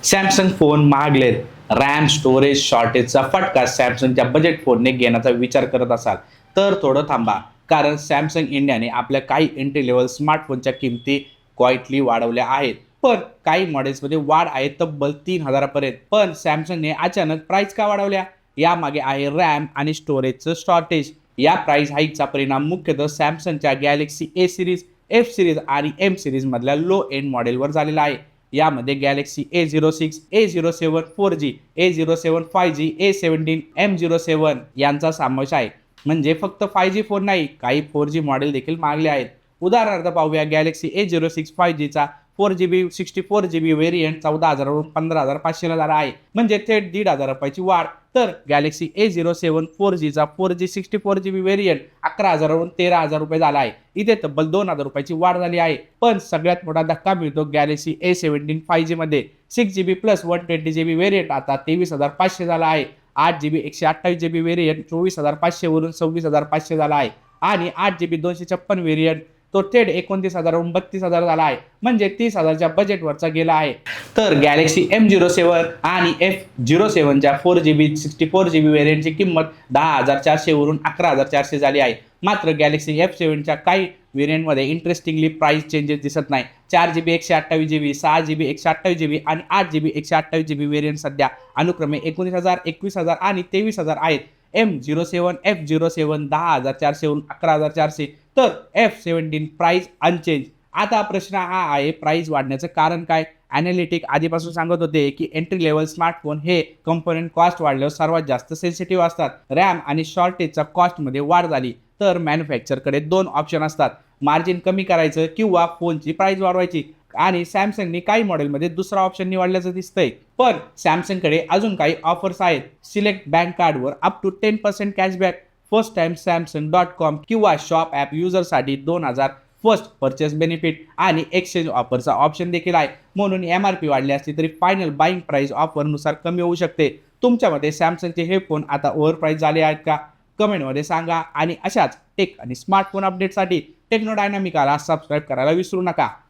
Samsung phone महागलेत. RAM storage शॉर्टेजचा फटका सॅमसंगच्या बजेट फोनने घेण्याचा विचार करत असाल तर थोडं थांबा. कारण सॅमसंग इंडियाने आपल्या काही एंट्री लेवल स्मार्टफोनच्या किमती क्वाइटली वाढवल्या आहेत. पण काही मॉडेल्समध्ये वाढ आहे तब्बल 3,000पर्यंत. पण सॅमसंगने अचानक प्राइस का वाढवल्या? यामागे आहे रॅम आणि स्टोरेजचं शॉर्टेज. या प्राइस हाईकचा परिणाम मुख्यतः सॅमसंगच्या Galaxy A series, F series आणि एम सिरीज मधल्या लो एंड मॉडेलवर झालेला आहे. यामध्ये Galaxy A06, A07 4G, A07 5G, A17, M07 यांचा समावेश आहे. म्हणजे फक्त 5G फोन नाही, काही 4G मॉडेल देखील मागले आहेत. उदाहरणार्थ पाहूया, Galaxy A06 5Gचा 4GB 64GB variant 14,000 वरून 15,500 झाला आहे, म्हणजे थेट 1,500 रुपयाची वाढ. तर Galaxy A07 4Gचा 4G 64GB variant 11,000 वरून 13,000 रुपये झाला आहे. इथे तब्बल 2,000 रुपयाची वाढ झाली आहे. पण सगळ्यात मोठा धक्का मिळतो गॅलेक्सी A17 5G मध्ये. 6GB प्लस 120GB व्हेरियंट आता 23,500 झाला आहे. 8GB 128GB व्हेरियंट 24,500 वरून 26,500 झाला आहे. आणि 8GB 256 व्हेरियंट तो थेट 29,000 वरून 32,000 झाला आहे, म्हणजे 30,000च्या बजेटवरचा गेला आहे. तर गॅलेक्सी M07 आणि F07च्या 4GB 64GB व्हेरियंटची किंमत 10,400 वरून 11,400 झाली आहे. मात्र गॅलेक्सी F7च्या काही व्हेरियंटमध्ये इंटरेस्टिंगली प्राइस चेंजेस दिसत नाही. 4GB 128GB, 6GB 128GB आणि 8GB 128GB व्हेरियंट सध्या अनुक्रमे 19,000, 21,000 आणि 23,000 आहेत. M07 F07 10,400 वरून 11,400, तर F17 प्राइस अनचेंज. आता प्रश्न हा आहे, प्राइस वाढण्याचं कारण काय? ॲनालिटिक आधीपासून सांगत होते की एंट्री लेवल स्मार्टफोन हे कंपोनेंट कॉस्ट वाढल्यावर सर्वात जास्त सेन्सिटिव्ह असतात. रॅम आणि शॉर्टेजच्या कॉस्टमध्ये वाढ झाली तर मॅन्युफॅक्चरकडे 2 ऑप्शन असतात: मार्जिन कमी करायचं किंवा फोनची प्राइस वाढवायची. आणि सॅमसंगने काही मॉडेलमध्ये दुसरा ऑप्शन निवडल्याचं दिसतंय. पण सॅमसंगकडे अजून काही ऑफर्स आहेत. सिलेक्ट बँक कार्डवर up to 10% cashback, first time Samsung.com किंवा शॉप ॲप युजरसाठी 2,000 फर्स्ट परचेस बेनिफिट आणि एक्सचेंज ऑफरचा ऑप्शन देखील आहे. म्हणून MRP वाढली असली तरी फायनल बाईंग प्राइस ऑफरनुसार कमी होऊ शकते. तुमच्यामध्ये सॅमसंगचे हे फोन आता ओव्हर प्राइस झाले आहेत का? कमेंटमध्ये सांगा. आणि अशाच टेक आणि स्मार्टफोन अपडेटसाठी टेक्नो डायनामिकाला सबस्क्राईब करायला विसरू नका.